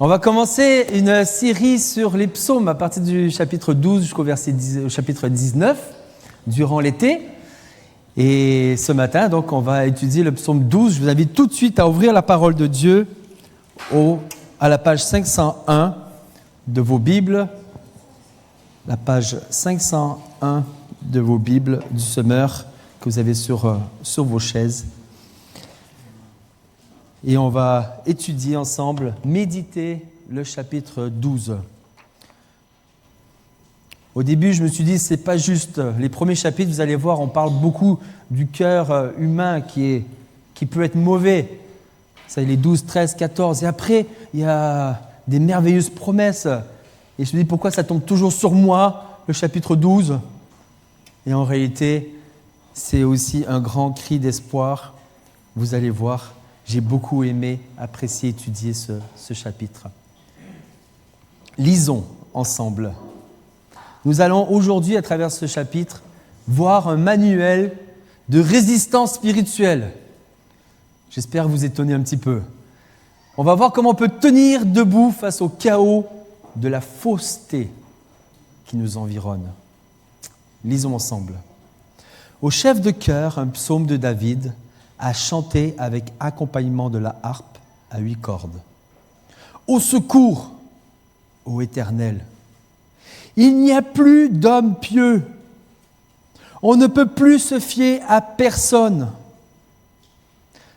On va commencer une série sur les psaumes à partir du chapitre 12 jusqu'au chapitre 19 durant l'été. Et ce matin, donc, on va étudier le psaume 12. Je vous invite tout de suite à ouvrir la parole de Dieu à la page 501 de vos Bibles. La page 501 de vos Bibles du semeur que vous avez sur vos chaises. Et on va étudier ensemble, méditer le chapitre 12. Au début, je me suis dit, c'est pas juste. Les premiers chapitres, vous allez voir, on parle beaucoup du cœur humain qui peut être mauvais. C'est les 12, 13, 14. Et après, il y a des merveilleuses promesses. Et je me dis, pourquoi ça tombe toujours sur moi, le chapitre 12 ? Et en réalité, c'est aussi un grand cri d'espoir. Vous allez voir. J'ai beaucoup aimé, apprécié, étudier ce chapitre. Lisons ensemble. Nous allons aujourd'hui, à travers ce chapitre, voir un manuel de résistance spirituelle. J'espère vous étonner un petit peu. On va voir comment on peut tenir debout face au chaos de la fausseté qui nous environne. Lisons ensemble. Au chef de chœur, un psaume de David, à chanter avec accompagnement de la harpe à 8 cordes. Au secours, ô Éternel, il n'y a plus d'homme pieux. On ne peut plus se fier à personne.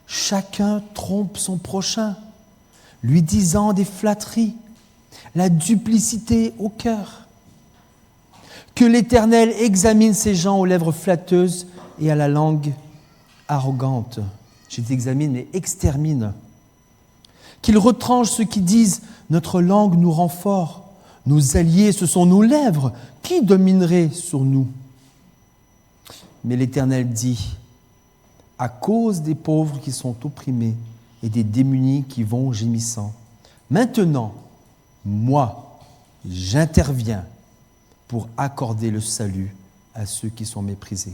Chacun trompe son prochain, lui disant des flatteries, la duplicité au cœur. Que l'Éternel examine ces gens aux lèvres flatteuses et à la langue arrogante. Je t'examine et extermine. Qu'il retranche ceux qui disent « Notre langue nous rend forts. Nos alliés, ce sont nos lèvres. Qui dominerait sur nous ?» Mais l'Éternel dit « À cause des pauvres qui sont opprimés et des démunis qui vont gémissant, maintenant, moi, j'interviens pour accorder le salut à ceux qui sont méprisés. »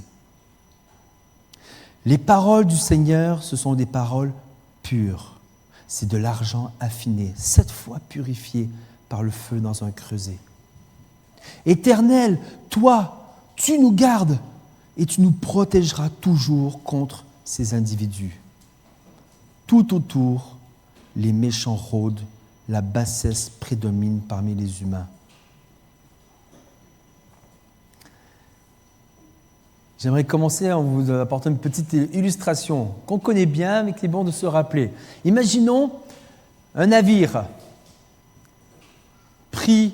Les paroles du Seigneur, ce sont des paroles pures. C'est de l'argent affiné, 7 fois purifié par le feu dans un creuset. Éternel, toi, tu nous gardes et tu nous protégeras toujours contre ces individus. Tout autour, les méchants rôdent, la bassesse prédomine parmi les humains. J'aimerais commencer en vous apportant une petite illustration qu'on connaît bien, mais qui est bon de se rappeler. Imaginons un navire pris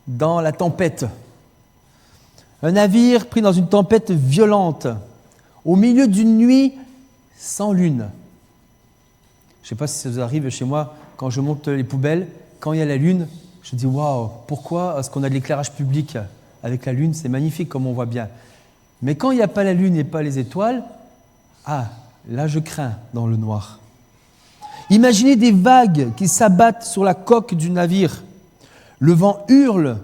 dans la tempête. Un navire pris dans une tempête violente, au milieu d'une nuit sans lune. Je ne sais pas si ça vous arrive chez moi, quand je monte les poubelles, quand il y a la lune, je dis « Waouh, pourquoi est-ce qu'on a de l'éclairage public avec la lune ? C'est magnifique comme on voit bien. » Mais quand il n'y a pas la lune et pas les étoiles, là je crains dans le noir. Imaginez des vagues qui s'abattent sur la coque du navire. Le vent hurle,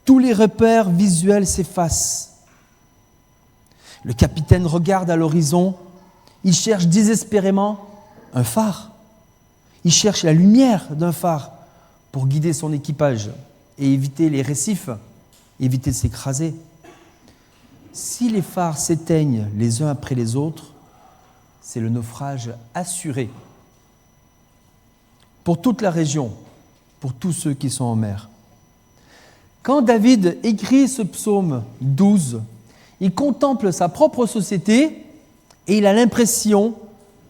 tous les repères visuels s'effacent. Le capitaine regarde à l'horizon, il cherche désespérément un phare. Il cherche la lumière d'un phare pour guider son équipage et éviter les récifs, éviter de s'écraser. Si les phares s'éteignent les uns après les autres, c'est le naufrage assuré pour toute la région, pour tous ceux qui sont en mer. Quand David écrit ce psaume 12, il contemple sa propre société et il a l'impression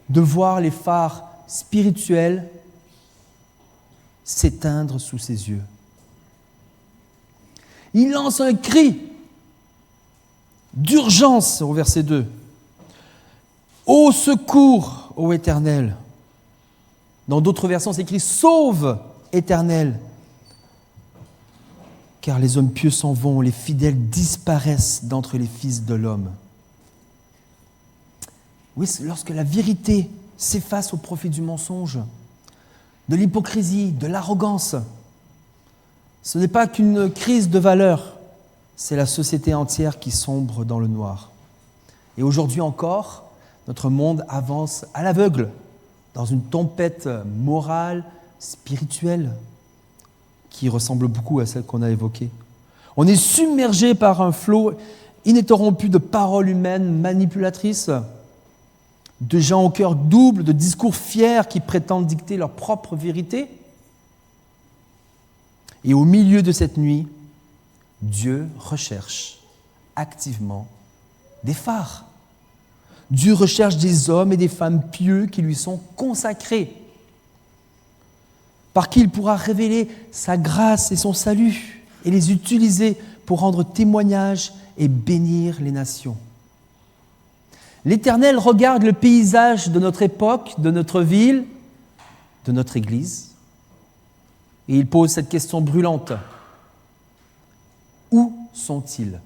de voir les phares spirituels s'éteindre sous ses yeux. Il lance un cri d'urgence au verset 2. « Au secours, ô Éternel !» Dans d'autres versions, c'est écrit « Sauve, Éternel !» Car les hommes pieux s'en vont, les fidèles disparaissent d'entre les fils de l'homme. Oui, c'est lorsque la vérité s'efface au profit du mensonge, de l'hypocrisie, de l'arrogance. Ce n'est pas qu'une crise de valeur, c'est la société entière qui sombre dans le noir. Et aujourd'hui encore, notre monde avance à l'aveugle, dans une tempête morale, spirituelle qui ressemble beaucoup à celle qu'on a évoquée. On est submergé par un flot ininterrompu de paroles humaines manipulatrices, de gens au cœur double, de discours fiers qui prétendent dicter leur propre vérité. Et au milieu de cette nuit, Dieu recherche activement des phares. Dieu recherche des hommes et des femmes pieux qui lui sont consacrés, par qui il pourra révéler sa grâce et son salut et les utiliser pour rendre témoignage et bénir les nations. L'Éternel regarde le paysage de notre époque, de notre ville, de notre Église, et il pose cette question brûlante. Où sont-ils ?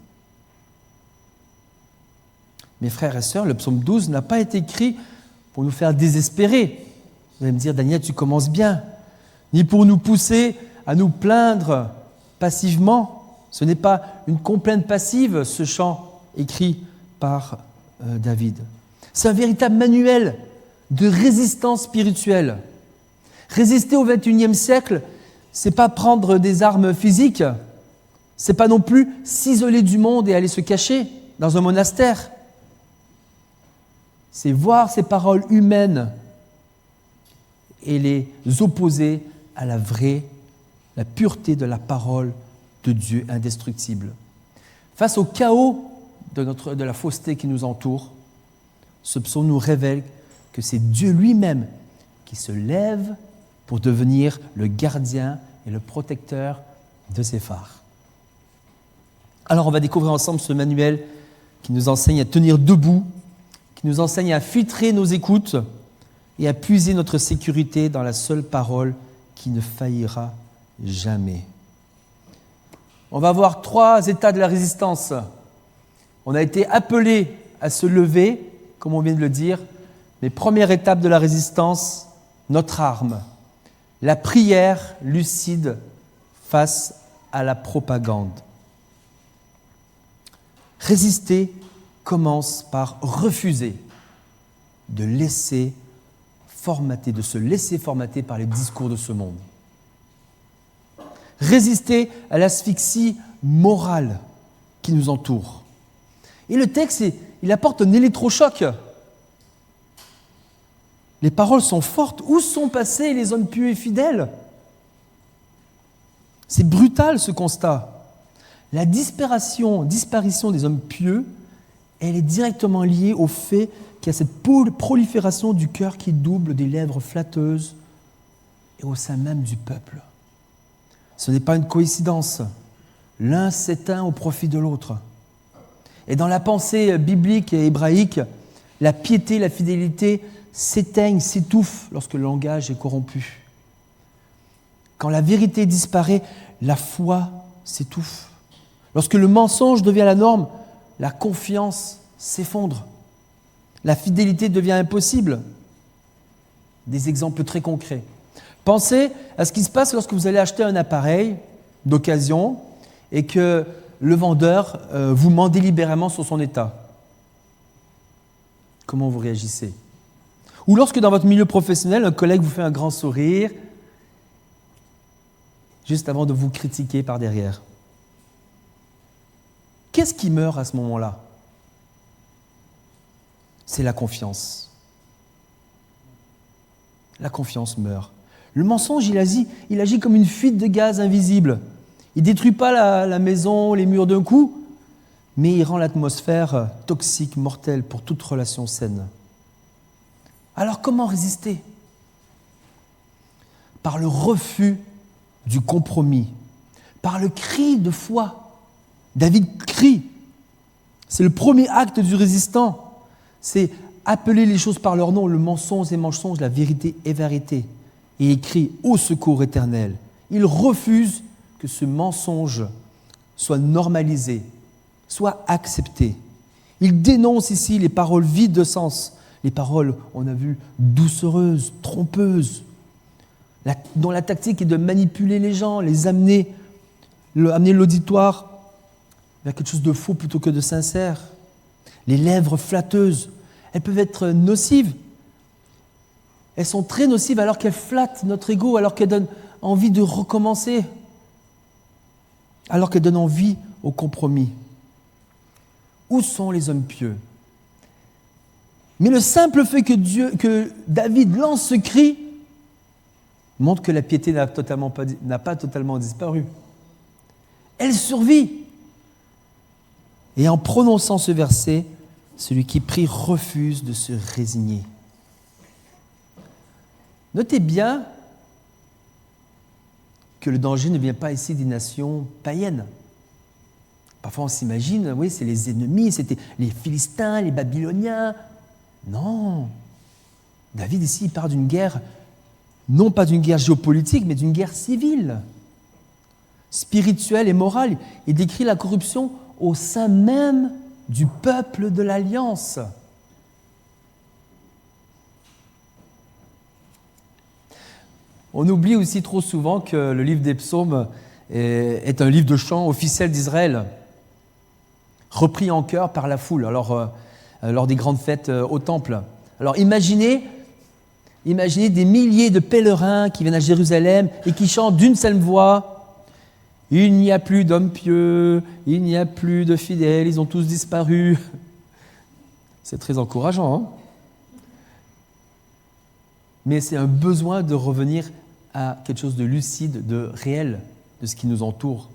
Mes frères et sœurs, le psaume 12 n'a pas été écrit pour nous faire désespérer. Vous allez me dire, Daniel, tu commences bien. Ni pour nous pousser à nous plaindre passivement. Ce n'est pas une complainte passive, ce chant écrit par David. C'est un véritable manuel de résistance spirituelle. Résister au XXIe siècle, ce n'est pas prendre des armes physiques, ce n'est pas non plus s'isoler du monde et aller se cacher dans un monastère. C'est voir ces paroles humaines et les opposer à la pureté de la parole de Dieu indestructible. Face au chaos de la fausseté qui nous entoure, ce psaume nous révèle que c'est Dieu lui-même qui se lève pour devenir le gardien et le protecteur de ses phares. Alors on va découvrir ensemble ce manuel qui nous enseigne à tenir debout, qui nous enseigne à filtrer nos écoutes et à puiser notre sécurité dans la seule parole qui ne faillira jamais. On va voir 3 états de la résistance. On a été appelé à se lever, comme on vient de le dire, mais première étape de la résistance, notre arme, la prière lucide face à la propagande. Résister commence par refuser de se laisser formater par les discours de ce monde. Résister à l'asphyxie morale qui nous entoure. Et le texte, il apporte un électrochoc. Les paroles sont fortes. Où sont passés les hommes pieux et fidèles ? C'est brutal ce constat. La disparition des hommes pieux, elle est directement liée au fait qu'il y a cette prolifération du cœur qui double des lèvres flatteuses et au sein même du peuple. Ce n'est pas une coïncidence. L'un s'éteint au profit de l'autre. Et dans la pensée biblique et hébraïque, la piété, la fidélité s'éteignent, s'étouffent lorsque le langage est corrompu. Quand la vérité disparaît, la foi s'étouffe. Lorsque le mensonge devient la norme, la confiance s'effondre. La fidélité devient impossible. Des exemples très concrets. Pensez à ce qui se passe lorsque vous allez acheter un appareil d'occasion et que le vendeur vous ment délibérément sur son état. Comment vous réagissez ? Ou lorsque dans votre milieu professionnel, un collègue vous fait un grand sourire juste avant de vous critiquer par derrière. Qu'est-ce qui meurt à ce moment-là ? C'est la confiance. La confiance meurt. Le mensonge, il agit comme une fuite de gaz invisible. Il ne détruit pas la maison, les murs d'un coup, mais il rend l'atmosphère toxique, mortelle pour toute relation saine. Alors comment résister ? Par le refus du compromis, par le cri de foi. David crie. C'est le premier acte du résistant. C'est appeler les choses par leur nom, le mensonge et mensonge, la vérité et vérité. Et il crie au secours éternel. Il refuse que ce mensonge soit normalisé, soit accepté. Il dénonce ici les paroles vides de sens, les paroles, on a vu, doucereuses, trompeuses, dont la tactique est de manipuler les gens, les amener l'auditoire vers quelque chose de faux plutôt que de sincère. Les lèvres flatteuses, elles peuvent être nocives. elles sont très nocives alors qu'elles flattent notre ego, alors qu'elles donnent envie de recommencer, alors qu'elles donnent envie au compromis. Où sont les hommes pieux? Mais le simple fait que David lance ce cri montre que la piété n'a pas totalement disparu. Elle survit. Et en prononçant ce verset, celui qui prie refuse de se résigner. Notez bien que le danger ne vient pas ici des nations païennes. Parfois on s'imagine, oui, c'est les ennemis, c'était les Philistins, les Babyloniens. Non. David ici, il parle d'une guerre, non pas d'une guerre géopolitique, mais d'une guerre civile, spirituelle et morale. Il décrit la corruption au sein même du peuple de l'Alliance. On oublie aussi trop souvent que le livre des psaumes est un livre de chant officiel d'Israël, repris en chœur par la foule lors des grandes fêtes au temple. Alors imaginez des milliers de pèlerins qui viennent à Jérusalem et qui chantent d'une seule voix « Il n'y a plus d'hommes pieux, il n'y a plus de fidèles, ils ont tous disparu. » C'est très encourageant, hein? Mais c'est un besoin de revenir à quelque chose de lucide, de réel, de ce qui nous entoure.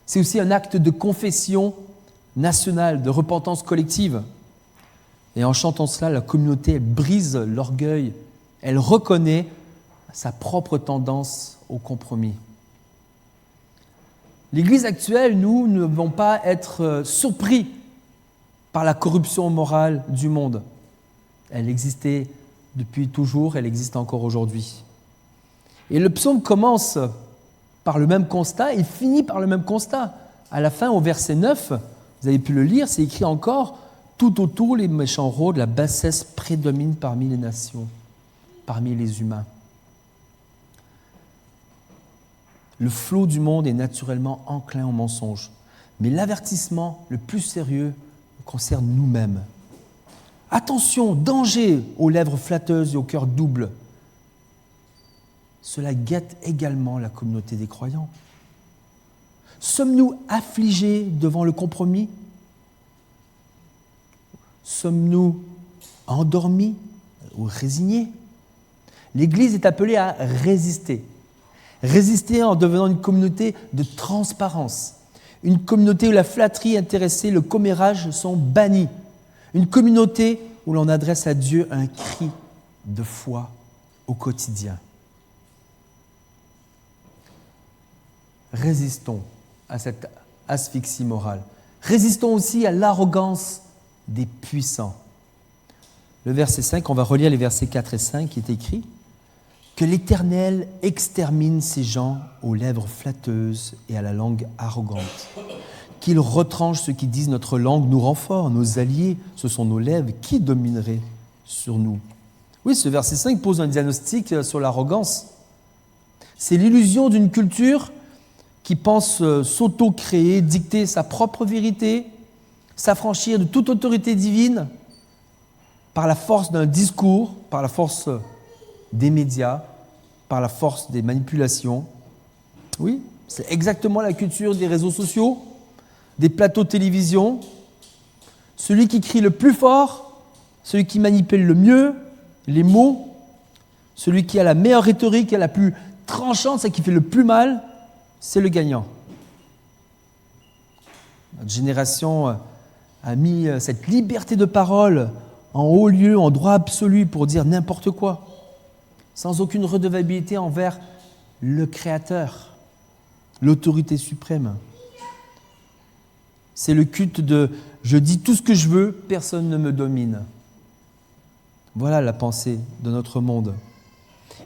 C'est aussi un acte de confession nationale, de repentance collective. Et en chantant cela, la communauté elle brise l'orgueil, elle reconnaît sa propre tendance au compromis. L'Église actuelle, nous ne devons pas être surpris par la corruption morale du monde. Elle existait depuis toujours, elle existe encore aujourd'hui. Et le psaume commence par le même constat, il finit par le même constat. À la fin, au verset 9, vous avez pu le lire, c'est écrit encore « Tout autour, les méchants rôdent, la bassesse prédomine parmi les nations, parmi les humains. » Le flot du monde est naturellement enclin au mensonge, mais l'avertissement le plus sérieux concerne nous-mêmes. Attention, danger aux lèvres flatteuses et au cœur double. Cela guette également la communauté des croyants. Sommes-nous affligés devant le compromis? Sommes-nous endormis ou résignés? L'Église est appelée à résister. Résister en devenant une communauté de transparence. Une communauté où la flatterie intéressée, le commérage sont bannis. Une communauté où l'on adresse à Dieu un cri de foi au quotidien. Résistons à cette asphyxie morale. Résistons aussi à l'arrogance des puissants. Le verset 5, on va relire les versets 4 et 5 qui est écrit « Que l'Éternel extermine ces gens aux lèvres flatteuses et à la langue arrogante. Qu'il retranche ceux qui disent notre langue nous rend fort, nos alliés, ce sont nos lèvres, qui dominerait sur nous ?» Oui, ce verset 5 pose un diagnostic sur l'arrogance. C'est l'illusion d'une culture qui pense s'auto-créer, dicter sa propre vérité, s'affranchir de toute autorité divine par la force d'un discours, par la force des médias, par la force des manipulations. Oui, c'est exactement la culture des réseaux sociaux, des plateaux de télévision. Celui qui crie le plus fort, celui qui manipule le mieux les mots, celui qui a la meilleure rhétorique, qui a la plus tranchante, celle qui fait le plus mal, c'est le gagnant. Notre génération a mis cette liberté de parole en haut lieu, en droit absolu pour dire n'importe quoi, sans aucune redevabilité envers le Créateur, l'autorité suprême. C'est le culte de « je dis tout ce que je veux, personne ne me domine ». Voilà la pensée de notre monde.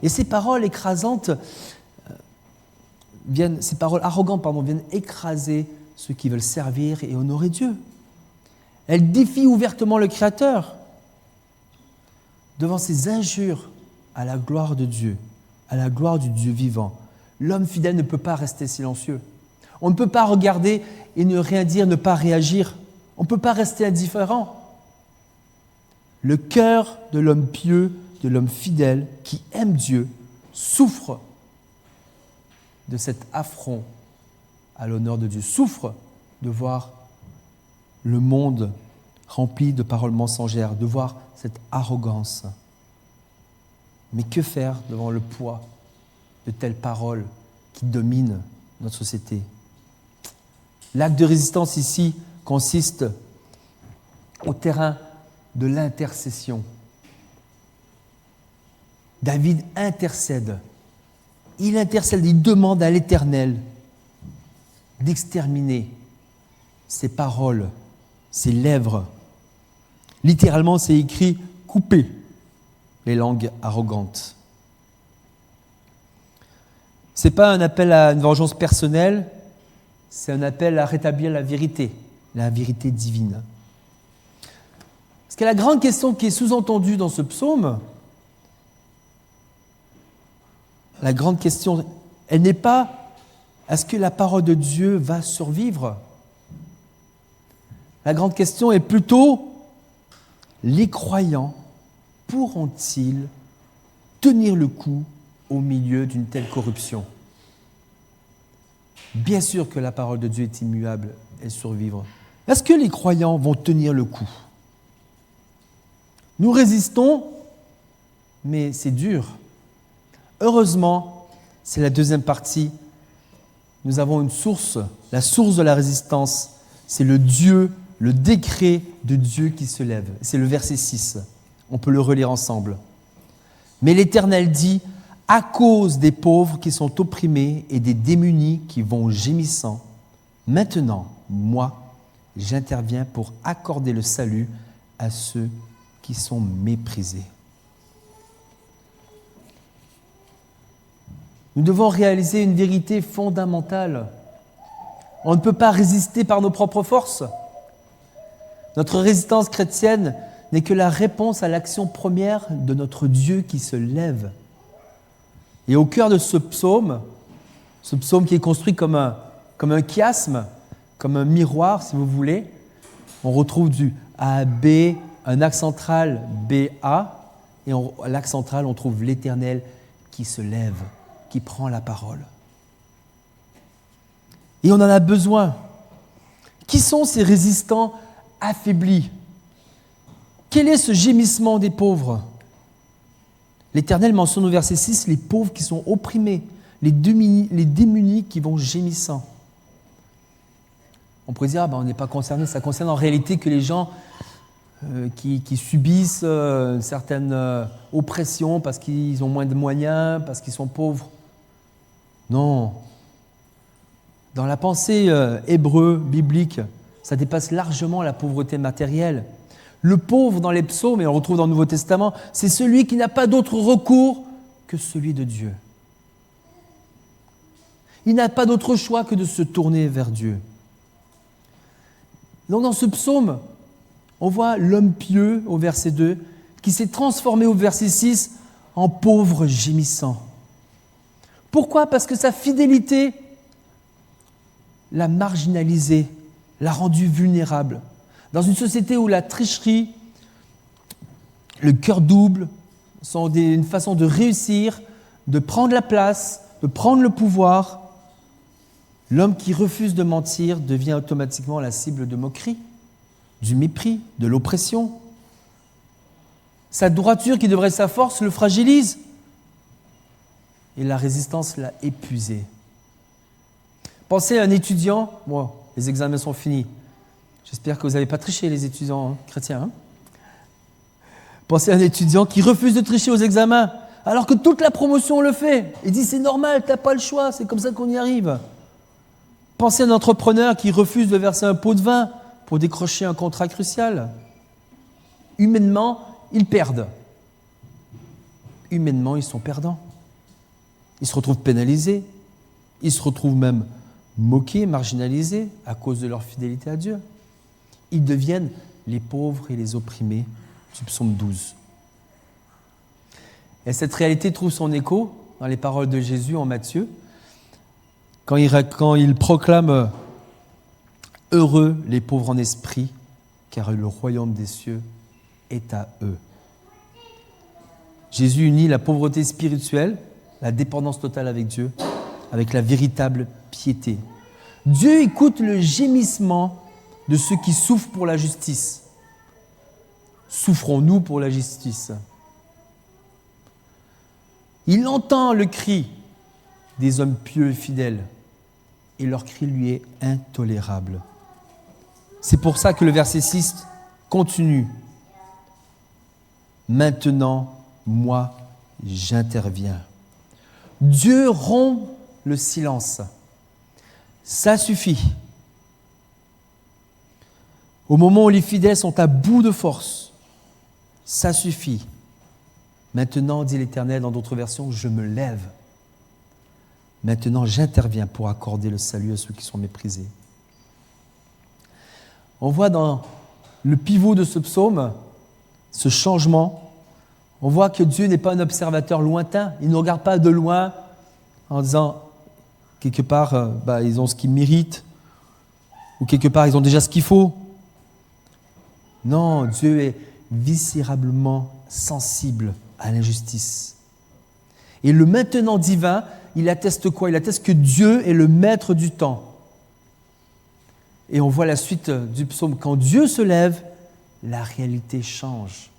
Et ces paroles écrasantes, ces paroles arrogantes, viennent écraser ceux qui veulent servir et honorer Dieu. Elles défient ouvertement le Créateur devant ces injures à la gloire de Dieu, à la gloire du Dieu vivant. L'homme fidèle ne peut pas rester silencieux. On ne peut pas regarder et ne rien dire, ne pas réagir. On ne peut pas rester indifférent. Le cœur de l'homme pieux de l'homme fidèle qui aime Dieu souffre de cet affront à l'honneur de Dieu, souffre de voir le monde rempli de paroles mensongères, de voir cette arrogance. Mais que faire devant le poids de telles paroles qui dominent notre société? L'acte de résistance ici consiste au terrain de l'intercession. David intercède. Il intercède, il demande à l'Éternel d'exterminer ses paroles, ses lèvres. Littéralement, c'est écrit « couper les langues arrogantes ». Ce n'est pas un appel à une vengeance personnelle, c'est un appel à rétablir la vérité divine. Parce que la grande question qui est sous-entendue dans ce psaume, la grande question, elle n'est pas « est-ce que la parole de Dieu va survivre ?» La grande question est plutôt « les croyants pourront-ils tenir le coup au milieu d'une telle corruption ?» Bien sûr que la parole de Dieu est immuable et survivre. Est-ce que les croyants vont tenir le coup? Nous résistons, mais c'est dur. Heureusement, c'est la deuxième partie. Nous avons une source, la source de la résistance, c'est le décret de Dieu qui se lève. C'est le verset 6. On peut le relire ensemble. Mais l'Éternel dit, à cause des pauvres qui sont opprimés et des démunis qui vont gémissant, maintenant, moi, j'interviens pour accorder le salut à ceux qui sont méprisés. Nous devons réaliser une vérité fondamentale. On ne peut pas résister par nos propres forces. Notre résistance chrétienne n'est que la réponse à l'action première de notre Dieu qui se lève. Et au cœur de ce psaume qui est construit comme un chiasme, comme un miroir, si vous voulez, on retrouve du A à B, un axe central B-A, et à l'axe central, on trouve l'Éternel qui se lève, qui prend la parole. Et on en a besoin. Qui sont ces résistants affaiblis? Quel est ce gémissement des pauvres? L'Éternel mentionne au verset 6 les pauvres qui sont opprimés, les démunis qui vont gémissant. On pourrait dire, on n'est pas concerné, ça concerne en réalité que les gens qui subissent une certaine oppression parce qu'ils ont moins de moyens, parce qu'ils sont pauvres. Non. Dans la pensée hébreu, biblique, ça dépasse largement la pauvreté matérielle. Le pauvre dans les psaumes, et on le retrouve dans le Nouveau Testament, c'est celui qui n'a pas d'autre recours que celui de Dieu. Il n'a pas d'autre choix que de se tourner vers Dieu. Donc dans ce psaume, on voit l'homme pieux au verset 2 qui s'est transformé au verset 6 en pauvre gémissant. Pourquoi? Parce que sa fidélité l'a marginalisé, l'a rendu vulnérable. Dans une société où la tricherie, le cœur double sont une façon de réussir, de prendre la place, de prendre le pouvoir, l'homme qui refuse de mentir devient automatiquement la cible de moqueries, du mépris, de l'oppression. Sa droiture qui devrait être sa force le fragilise. Et la résistance l'a épuisé. Pensez à un étudiant, les examens sont finis. J'espère que vous n'avez pas triché, les étudiants chrétiens. Pensez à un étudiant qui refuse de tricher aux examens, alors que toute la promotion le fait. Il dit, c'est normal, tu n'as pas le choix, c'est comme ça qu'on y arrive. Pensez à un entrepreneur qui refuse de verser un pot de vin pour décrocher un contrat crucial. Humainement, ils perdent. Humainement, ils sont perdants. Ils se retrouvent pénalisés. Ils se retrouvent même moqués, marginalisés à cause de leur fidélité à Dieu. Ils deviennent les pauvres et les opprimés du psaume 12. Et cette réalité trouve son écho dans les paroles de Jésus en Matthieu, quand il proclame « Heureux les pauvres en esprit, car le royaume des cieux est à eux. » Jésus unit la pauvreté spirituelle, la dépendance totale avec Dieu, avec la véritable piété. Dieu écoute le gémissement de ceux qui souffrent pour la justice. Souffrons-nous pour la justice? Il entend le cri des hommes pieux et fidèles, et leur cri lui est intolérable. C'est pour ça que le verset 6 continue. Maintenant, moi, j'interviens. Dieu rompt le silence. Ça suffit. Au moment où les fidèles sont à bout de force, ça suffit. Maintenant, dit l'Éternel dans d'autres versions, je me lève. Maintenant, j'interviens pour accorder le salut à ceux qui sont méprisés. On voit dans le pivot de ce psaume, ce changement. On voit que Dieu n'est pas un observateur lointain. Il ne regarde pas de loin en disant, quelque part, ils ont ce qu'ils méritent, ou quelque part, ils ont déjà ce qu'il faut. Non, Dieu est viscéralement sensible à l'injustice. Et le maintenant divin, il atteste quoi? Il atteste que Dieu est le maître du temps. Et on voit la suite du psaume. Quand Dieu se lève, la réalité change.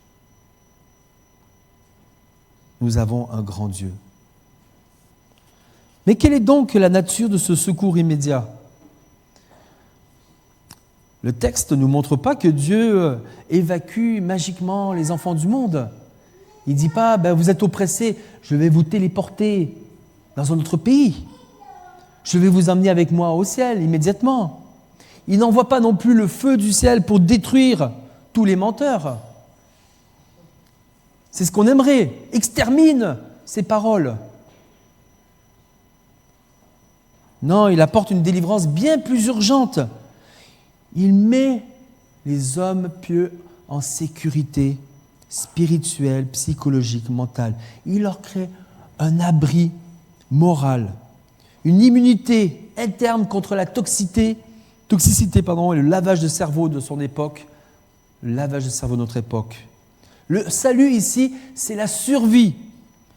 Nous avons un grand Dieu. Mais quelle est donc la nature de ce secours immédiat? Le texte ne nous montre pas que Dieu évacue magiquement les enfants du monde. Il ne dit pas, vous êtes oppressés, je vais vous téléporter dans un autre pays. Je vais vous emmener avec moi au ciel immédiatement. Il n'envoie pas non plus le feu du ciel pour détruire tous les menteurs. C'est ce qu'on aimerait. Extermine ces paroles. Non, il apporte une délivrance bien plus urgente. Il met les hommes pieux en sécurité spirituelle, psychologique, mentale. Il leur crée un abri moral, une immunité interne contre la toxicité et le lavage de cerveau de son époque, le lavage de cerveau de notre époque. Le salut ici, c'est la survie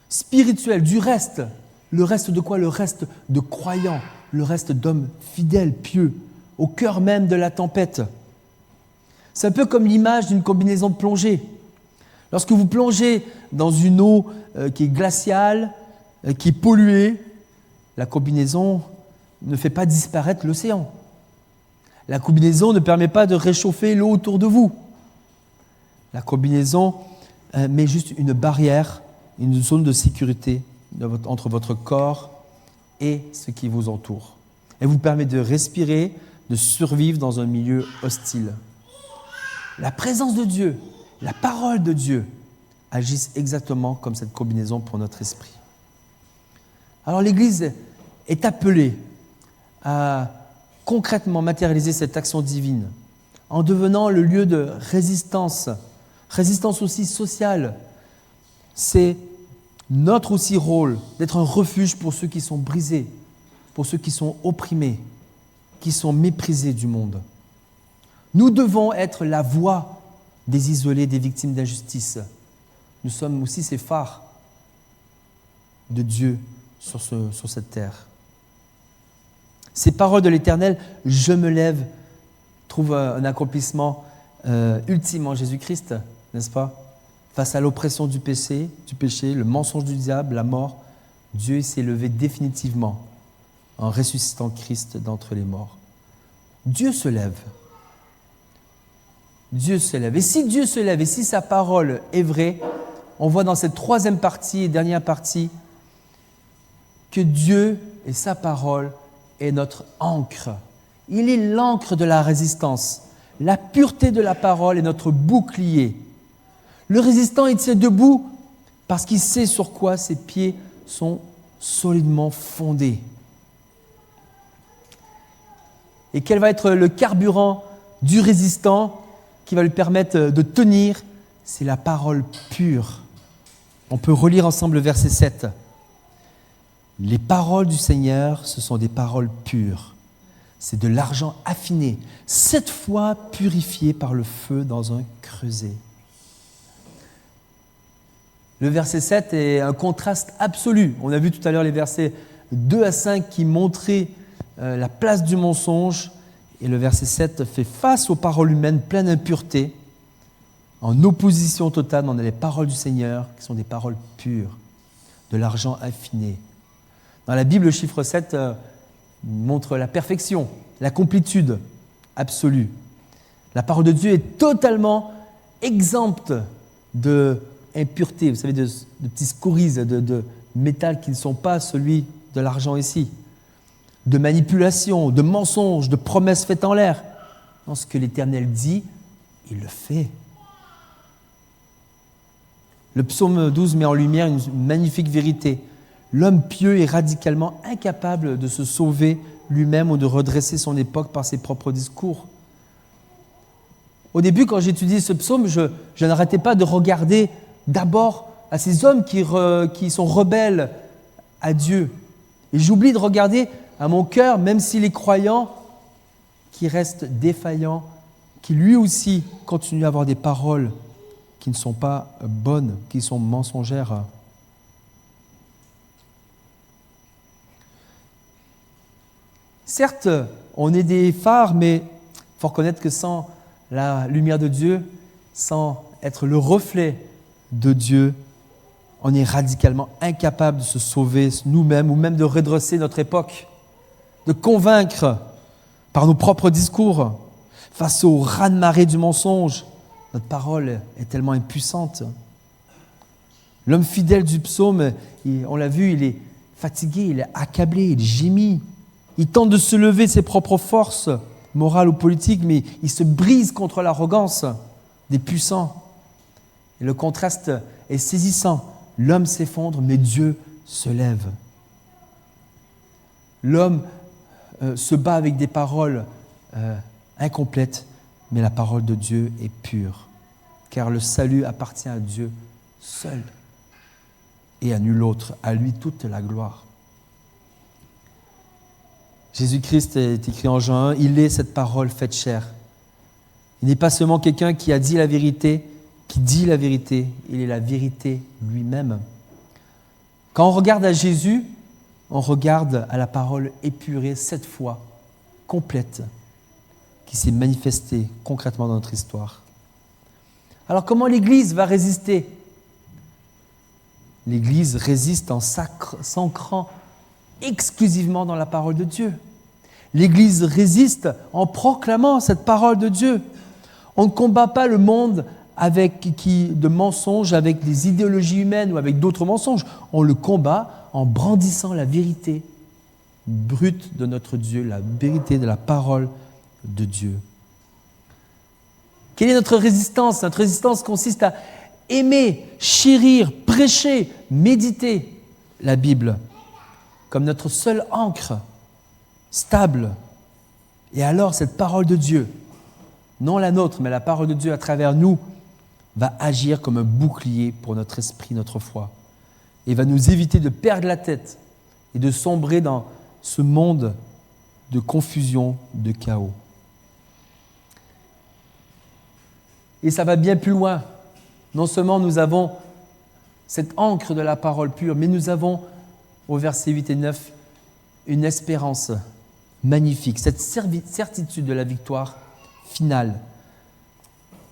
spirituelle du reste. Le reste de quoi? Le reste de croyants, le reste d'hommes fidèles, pieux, au cœur même de la tempête. C'est un peu comme l'image d'une combinaison de plongée. Lorsque vous plongez dans une eau qui est glaciale, qui est polluée, la combinaison ne fait pas disparaître l'océan. La combinaison ne permet pas de réchauffer l'eau autour de vous. La combinaison met juste une barrière, une zone de sécurité entre votre corps et ce qui vous entoure. Elle vous permet de respirer, de survivre dans un milieu hostile. La présence de Dieu, la parole de Dieu agissent exactement comme cette combinaison pour notre esprit. Alors l'Église est appelée à concrètement matérialiser cette action divine en devenant le lieu de résistance aussi sociale. C'est notre aussi rôle d'être un refuge pour ceux qui sont brisés, pour ceux qui sont opprimés, qui sont méprisés du monde. Nous devons être la voix des isolés, des victimes d'injustice. Nous sommes aussi ces phares de Dieu sur cette terre. Ces paroles de l'Éternel, « Je me lève », trouvent un accomplissement ultime en Jésus-Christ, n'est-ce pas? Face à l'oppression du péché, le mensonge du diable, la mort, Dieu s'est levé définitivement en ressuscitant Christ d'entre les morts. Dieu se lève. Dieu se lève. Et si Dieu se lève, et si sa parole est vraie, on voit dans cette troisième partie et dernière partie que Dieu et sa parole est notre ancre. Il est l'ancre de la résistance. La pureté de la parole est notre bouclier. Le résistant, il tient debout parce qu'il sait sur quoi ses pieds sont solidement fondés. Et quel va être le carburant du résistant qui va lui permettre de tenir? C'est la parole pure. On peut relire ensemble le verset 7. Les paroles du Seigneur, ce sont des paroles pures. C'est de l'argent affiné, 7 fois purifié par le feu dans un creuset. Le verset 7 est un contraste absolu. On a vu tout à l'heure les versets 2 à 5 qui montraient la place du mensonge. Et le verset 7 fait face aux paroles humaines pleines d'impureté. En opposition totale, on a les paroles du Seigneur qui sont des paroles pures, de l'argent affiné. Dans la Bible, le chiffre 7 montre la perfection, la complétude absolue. La parole de Dieu est totalement exempte d'impureté, vous savez, de petits scories, de métal qui ne sont pas celui de l'argent ici, de manipulation, de mensonges, de promesses faites en l'air. Non, ce que l'Éternel dit, il le fait. Le psaume 12 met en lumière une magnifique vérité. L'homme pieux est radicalement incapable de se sauver lui-même ou de redresser son époque par ses propres discours. Au début, quand j'étudiais ce psaume, je n'arrêtais pas de regarder d'abord à ces hommes qui sont rebelles à Dieu. Et j'oublie de regarder à mon cœur, même s'il est croyant, qui reste défaillant, qui lui aussi continue à avoir des paroles qui ne sont pas bonnes, qui sont mensongères. Certes, on est des phares, mais il faut reconnaître que sans la lumière de Dieu, sans être le reflet de Dieu, on est radicalement incapable de se sauver nous-mêmes ou même de redresser notre époque, de convaincre par nos propres discours face au raz-de-marée du mensonge. Notre parole est tellement impuissante. L'homme fidèle du psaume, on l'a vu, il est fatigué, il est accablé, il gémit. Il tente de se lever de ses propres forces, morales ou politiques, mais il se brise contre l'arrogance des puissants. Et le contraste est saisissant. L'homme s'effondre, mais Dieu se lève. L'homme se bat avec des paroles incomplètes, mais la parole de Dieu est pure, car le salut appartient à Dieu seul et à nul autre, à lui toute la gloire. Jésus-Christ est écrit en Jean 1, il est cette parole faite chair. Il n'est pas seulement quelqu'un qui a dit la vérité, qui dit la vérité, il est la vérité lui-même. Quand on regarde à Jésus, on regarde à la parole épurée 7 fois, complète, qui s'est manifestée concrètement dans notre histoire. Alors comment l'Église va résister ? L'Église résiste en s'ancrant exclusivement dans la parole de Dieu. L'Église résiste en proclamant cette parole de Dieu. On ne combat pas le monde de mensonges, avec des idéologies humaines ou avec d'autres mensonges. On le combat en brandissant la vérité brute de notre Dieu, la vérité de la parole de Dieu. Quelle est notre résistance ? Notre résistance consiste à aimer, chérir, prêcher, méditer la Bible comme notre seule ancre stable. Et alors cette parole de Dieu, non la nôtre, mais la parole de Dieu à travers nous, va agir comme un bouclier pour notre esprit, notre foi, et va nous éviter de perdre la tête et de sombrer dans ce monde de confusion, de chaos. Et ça va bien plus loin. Non seulement nous avons cette ancre de la parole pure, mais nous avons, au verset 8 et 9, une espérance magnifique, cette certitude de la victoire finale.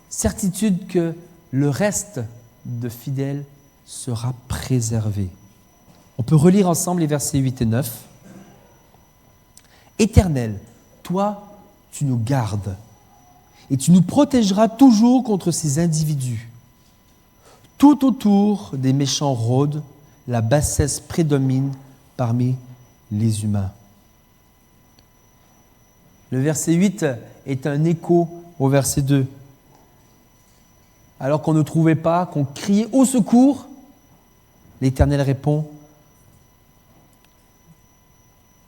Certitude que le reste de fidèles sera préservé. On peut relire ensemble les versets 8 et 9. Éternel, toi, tu nous gardes et tu nous protégeras toujours contre ces individus. Tout autour des méchants rôdent, la bassesse prédomine parmi les humains. Le verset 8 est un écho au verset 2. Alors qu'on ne trouvait pas, qu'on criait au secours, l'Éternel répond,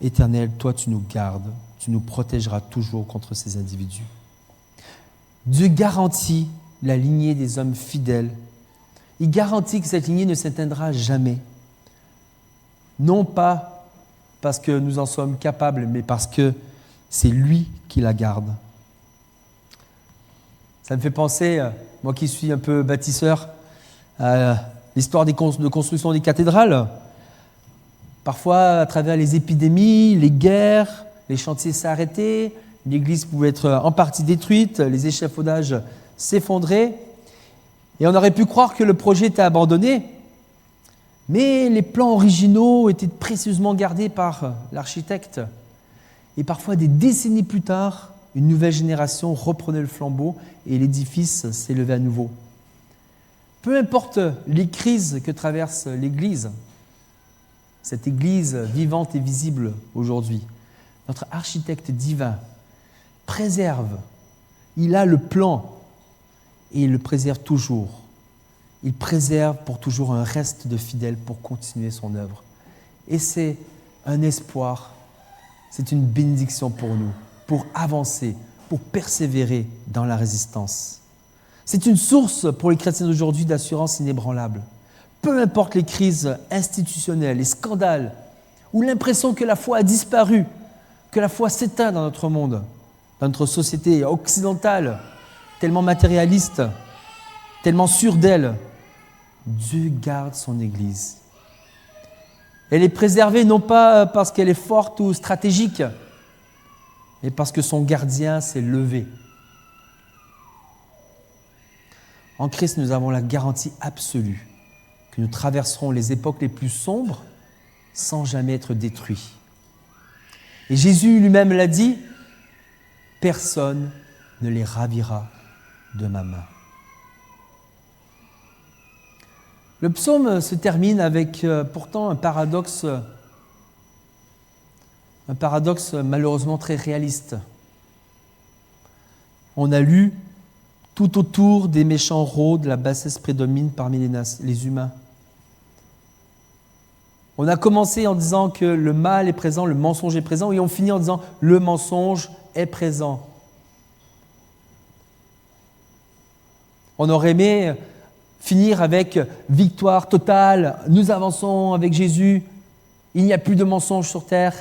Éternel, toi tu nous gardes, tu nous protégeras toujours contre ces individus. Dieu garantit la lignée des hommes fidèles. Il garantit que cette lignée ne s'éteindra jamais. Non pas parce que nous en sommes capables, mais parce que c'est lui qui la garde. Ça me fait penser, moi qui suis un peu bâtisseur, à l'histoire de construction des cathédrales. Parfois, à travers les épidémies, les guerres, les chantiers s'arrêtaient, l'église pouvait être en partie détruite, les échafaudages s'effondraient. Et on aurait pu croire que le projet était abandonné, mais les plans originaux étaient précieusement gardés par l'architecte. Et parfois, des décennies plus tard, une nouvelle génération reprenait le flambeau et l'édifice s'élevait à nouveau. Peu importe les crises que traverse l'Église, cette Église vivante et visible aujourd'hui, notre architecte divin préserve, il a le plan et il le préserve toujours. Il préserve pour toujours un reste de fidèles pour continuer son œuvre. Et c'est un espoir, c'est une bénédiction pour nous, pour avancer, pour persévérer dans la résistance. C'est une source pour les chrétiens d'aujourd'hui d'assurance inébranlable. Peu importe les crises institutionnelles, les scandales, ou l'impression que la foi a disparu, que la foi s'éteint dans notre monde, dans notre société occidentale, tellement matérialiste, tellement sûre d'elle, Dieu garde son Église. Elle est préservée non pas parce qu'elle est forte ou stratégique, mais parce que son gardien s'est levé. En Christ, nous avons la garantie absolue que nous traverserons les époques les plus sombres sans jamais être détruits. Et Jésus lui-même l'a dit, « Personne ne les ravira de ma main. » Le psaume se termine avec pourtant un paradoxe malheureusement très réaliste. On a lu « Tout autour des méchants rôdent, la bassesse prédomine parmi les humains. » On a commencé en disant que le mal est présent, le mensonge est présent, et on finit en disant « le mensonge est présent ». On aurait aimé finir avec victoire totale, nous avançons avec Jésus, il n'y a plus de mensonges sur terre.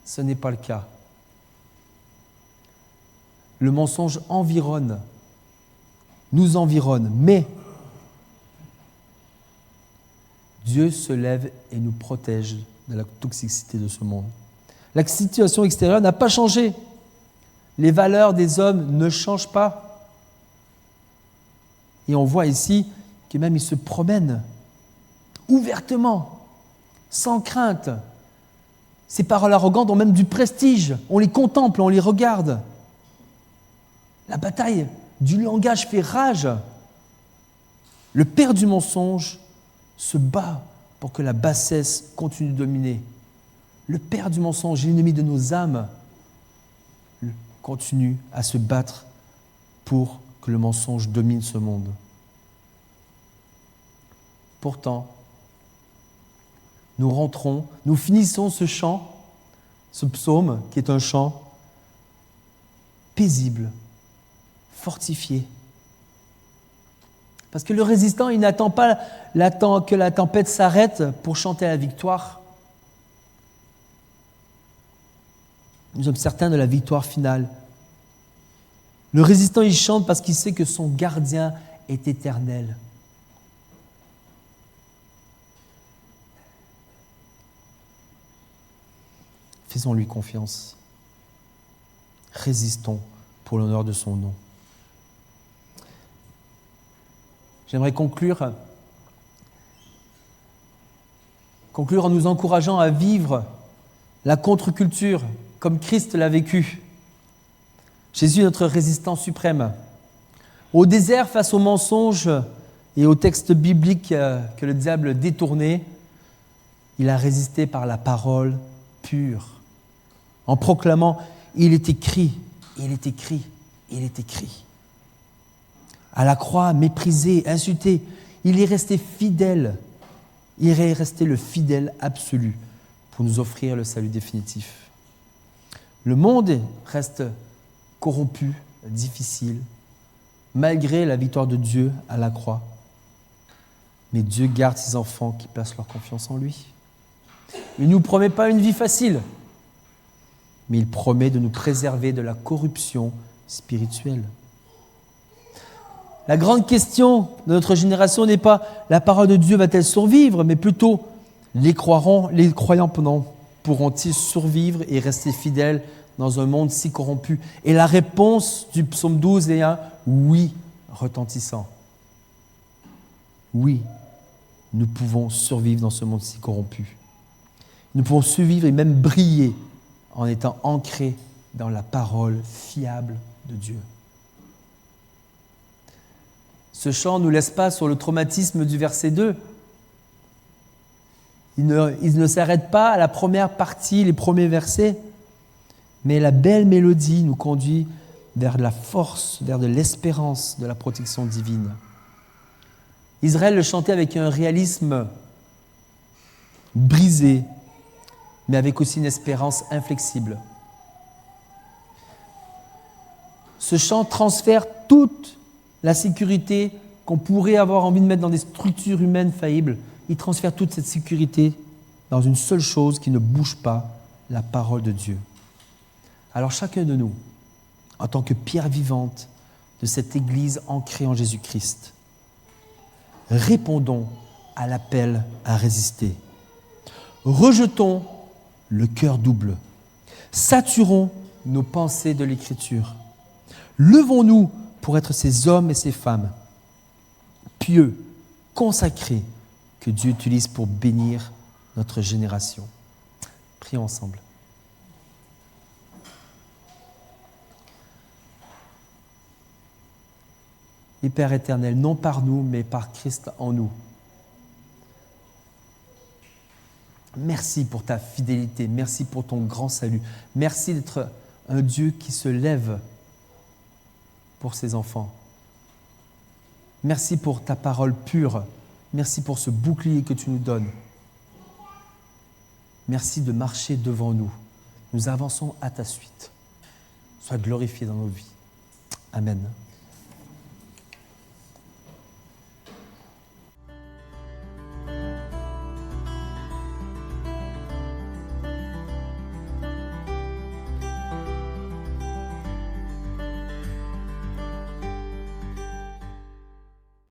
Ce n'est pas le cas. Le mensonge nous environne, mais Dieu se lève et nous protège de la toxicité de ce monde. La situation extérieure n'a pas changé. Les valeurs des hommes ne changent pas. Et on voit ici que même ils se promènent ouvertement, sans crainte. Ces paroles arrogantes ont même du prestige. On les contemple, on les regarde. La bataille du langage fait rage. Le père du mensonge se bat pour que la bassesse continue de dominer. Le père du mensonge, l'ennemi de nos âmes, continue à se battre pour que le mensonge domine ce monde. Pourtant, nous finissons ce chant, ce psaume qui est un chant paisible, fortifié. Parce que le résistant, il n'attend pas que la tempête s'arrête pour chanter la victoire. Nous sommes certains de la victoire finale. Le résistant, il chante parce qu'il sait que son gardien est éternel. Faisons-lui confiance. Résistons pour l'honneur de son nom. J'aimerais conclure en nous encourageant à vivre la contre-culture comme Christ l'a vécu. Jésus est notre résistant suprême. Au désert, face aux mensonges et aux textes bibliques que le diable détournait, il a résisté par la parole pure, en proclamant « Il est écrit, il est écrit, il est écrit ». À la croix, méprisé, insulté, il est resté fidèle. Il est resté le fidèle absolu pour nous offrir le salut définitif. Le monde reste corrompu, difficile, malgré la victoire de Dieu à la croix. Mais Dieu garde ses enfants qui placent leur confiance en lui. Il ne nous promet pas une vie facile, mais il promet de nous préserver de la corruption spirituelle. La grande question de notre génération n'est pas la parole de Dieu va-t-elle survivre, mais plutôt les croyants pourront-ils survivre et rester fidèles dans un monde si corrompu? Et la réponse du psaume 12 est un oui retentissant. Oui, nous pouvons survivre dans ce monde si corrompu. Nous pouvons survivre et même briller en étant ancrés dans la parole fiable de Dieu. Ce chant ne nous laisse pas sur le traumatisme du verset 2. Il ne s'arrête pas à la première partie, les premiers versets, mais la belle mélodie nous conduit vers de la force, vers de l'espérance de la protection divine. Israël le chantait avec un réalisme brisé, mais avec aussi une espérance inflexible. Ce chant transfère toute la sécurité qu'on pourrait avoir envie de mettre dans des structures humaines faillibles. Il transfère toute cette sécurité dans une seule chose qui ne bouge pas, la parole de Dieu. Alors chacun de nous, en tant que pierre vivante de cette Église ancrée en Jésus-Christ, répondons à l'appel à résister. Rejetons le cœur double. Saturons nos pensées de l'Écriture. Levons-nous pour être ces hommes et ces femmes pieux, consacrés, que Dieu utilise pour bénir notre génération. Prions ensemble. Et Père éternel, non par nous, mais par Christ en nous. Merci pour ta fidélité, merci pour ton grand salut. Merci d'être un Dieu qui se lève pour ses enfants. Merci pour ta parole pure. Merci pour ce bouclier que tu nous donnes. Merci de marcher devant nous. Nous avançons à ta suite. Sois glorifié dans nos vies. Amen.